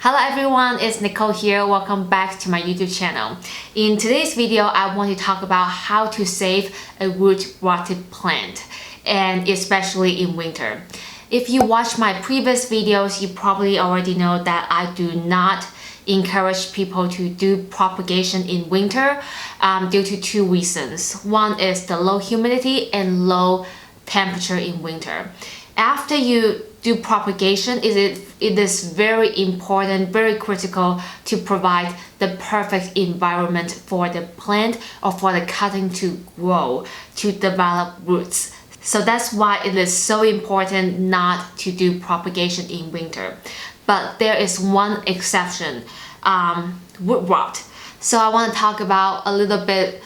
Hello everyone, it's Nicole here. Welcome back to my YouTube channel. In today's video, I want to talk about how to save a root-rotted plant, and especially in winter. If you watch my previous videos, you probably already know that I do not encourage people to do propagation in winter due to two reasons. One is the low humidity and low temperature in winter. After you do propagation, it is very important, very critical to provide the perfect environment for the plant or for the cutting to grow, to develop roots. So that's why it is so important not to do propagation in winter. But there is one exception, root rot. So I want to talk about a little bit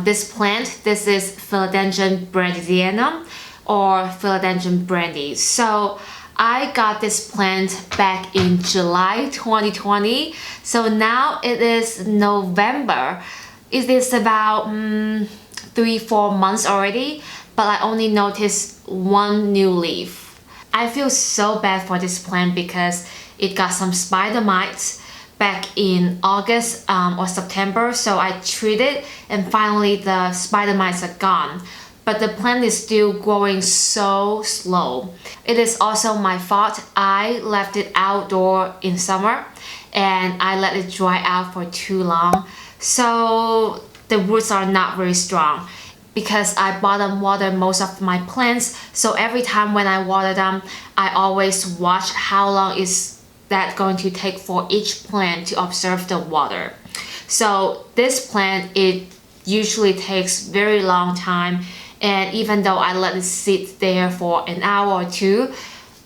this plant. This is Philodendron brandianum, or Philodendron brandy. So I got this plant back in July 2020. So now it is November. It is about 3-4 months already, but I only noticed one new leaf. I feel so bad for this plant because it got some spider mites back in August or September. So I treated and finally the spider mites are gone. But the plant is still growing so slow. It is also my fault. I left it outdoor in summer and I let it dry out for too long. So the roots are not very strong because I bottom water most of my plants. So every time when I water them, I always watch how long is that going to take for each plant to absorb the water. So this plant, it usually takes very long time. And even though I let it sit there for an hour or two,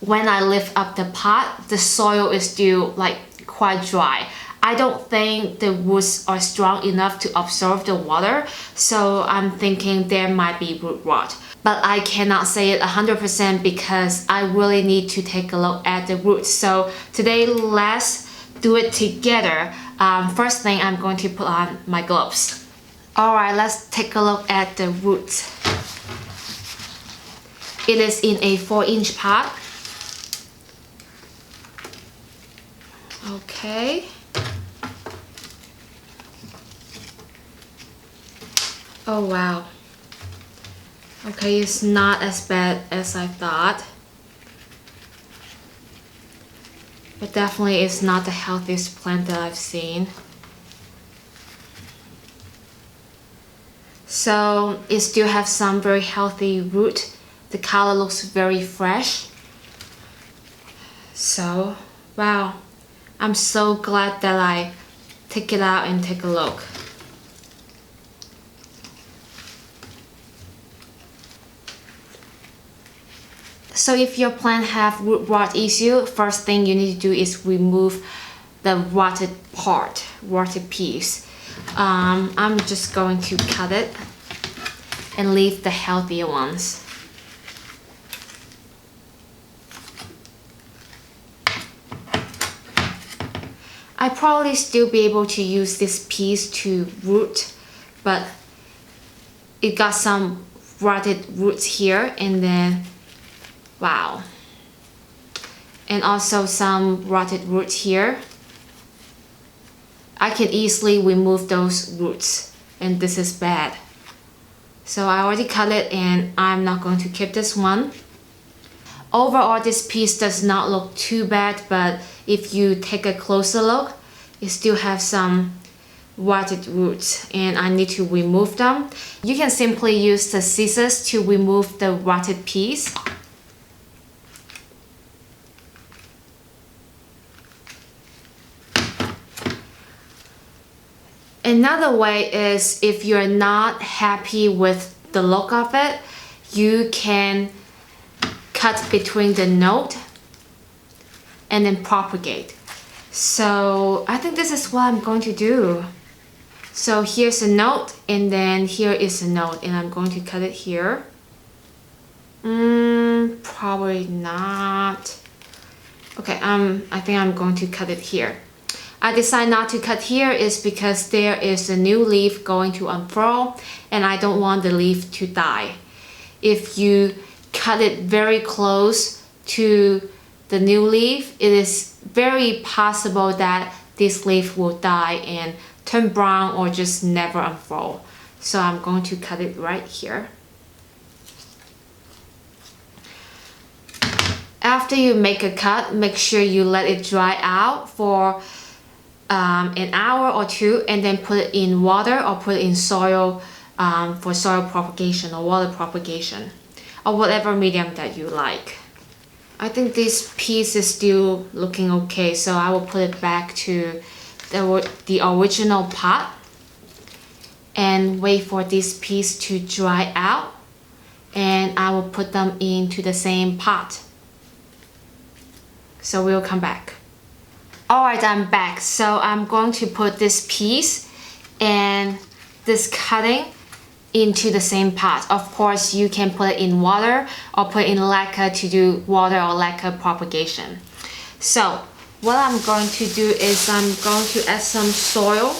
when I lift up the pot, the soil is still like quite dry. I don't think the roots are strong enough to absorb the water, so I'm thinking there might be root rot. But I cannot say it 100% because I really need to take a look at the roots. So today, let's do it together. First thing, I'm going to put on my gloves. Alright, let's take a look at the roots. It is in a 4-inch pot. Okay. Oh wow. Okay, it's not as bad as I thought. But definitely it's not the healthiest plant that I've seen. So it still has some very healthy root. The color looks very fresh. So, wow. I'm so glad that I take it out and take a look. So if your plant have root rot issue, first thing you need to do is remove the rotted part, rotted piece. I'm just going to cut it and leave the healthier ones. I probably still be able to use this piece to root, but it got some rotted roots here, and then wow, and also some rotted roots here. I can easily remove those roots, and this is bad. So I already cut it and I'm not going to keep this one. Overall, this piece does not look too bad, but if you take a closer look, it still has some rotted roots and I need to remove them. You can simply use the scissors to remove the rotted piece. Another way is if you're not happy with the look of it, you can cut between the node and then propagate. So I think this is what I'm going to do. So here's a node and then here is a node and I'm going to cut it here. Probably not. Okay, I think I'm going to cut it here. I decided not to cut here is because there is a new leaf going to unfurl and I don't want the leaf to die. If you cut it very close to the new leaf, it is very possible that this leaf will die and turn brown or just never unfold. So I'm going to cut it right here. After you make a cut, make sure you let it dry out for an hour or two, and then put it in water or put it in soil for soil propagation or water propagation, or whatever medium that you like. I think this piece is still looking okay, so I will put it back to the original pot and wait for this piece to dry out, and I will put them into the same pot. So we'll come back. Alright, I'm back. So I'm going to put this piece and this cutting into the same pot. Of course, you can put it in water or put it in lacquer to do water or lacquer propagation. So what I'm going to do is I'm going to add some soil.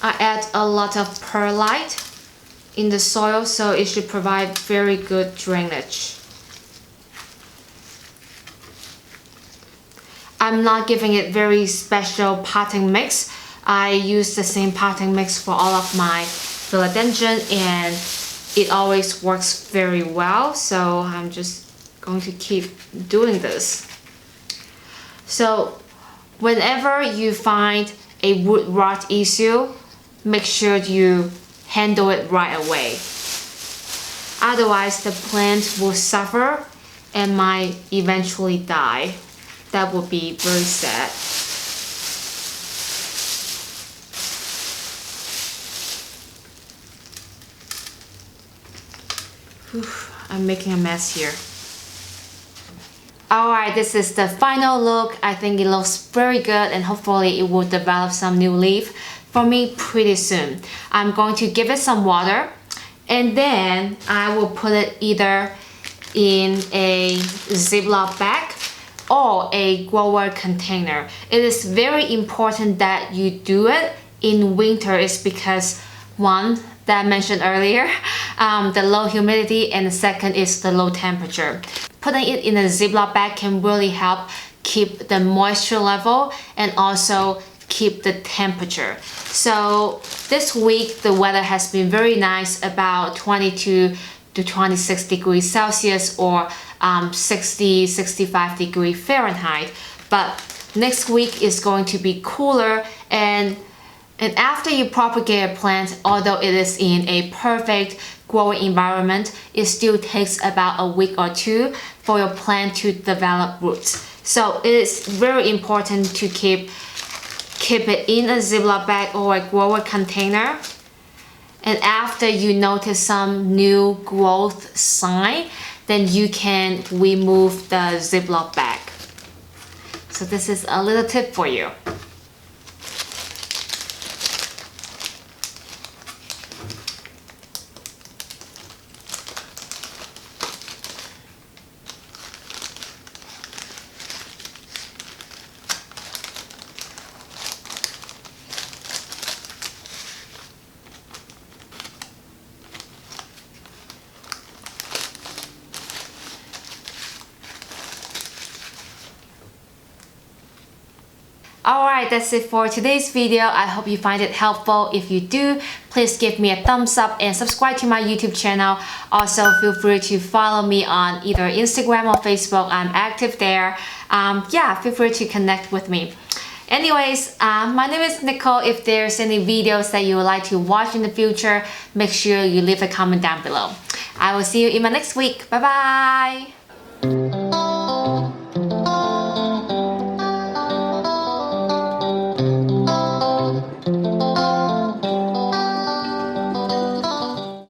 I add a lot of perlite in the soil, so it should provide very good drainage. I'm not giving it very special potting mix. I use the same potting mix for all of my philodendron and it always works very well, so I'm just going to keep doing this. So whenever you find a root rot issue, make sure you handle it right away. Otherwise the plant will suffer and might eventually die. That would be very sad. I'm making a mess here. Alright, this is the final look. I think it looks very good and hopefully it will develop some new leaf for me pretty soon. I'm going to give it some water and then I will put it either in a Ziploc bag or a grower container. It is very important that you do it in winter, is because one, that I mentioned earlier, the low humidity, and the second is the low temperature. Putting it in a Ziploc bag can really help keep the moisture level and also keep the temperature. So this week the weather has been very nice, about 22 to 26 degrees Celsius or 60-65 degrees Fahrenheit. But next week is going to be cooler, and after you propagate a plant, although it is in a perfect growing environment, it still takes about a week or two for your plant to develop roots. So it is very important to keep it in a Ziploc bag or a grower container. And after you notice some new growth sign, then you can remove the Ziploc bag. So this is a little tip for you. Alright, that's it for today's video. I hope you find it helpful. If you do, please give me a thumbs up and subscribe to my YouTube channel. Also, feel free to follow me on either Instagram or Facebook. I'm active there. Yeah, feel free to connect with me. Anyways, my name is Nicole. If there's any videos that you would like to watch in the future, make sure you leave a comment down below. I will see you in my next week. Bye bye!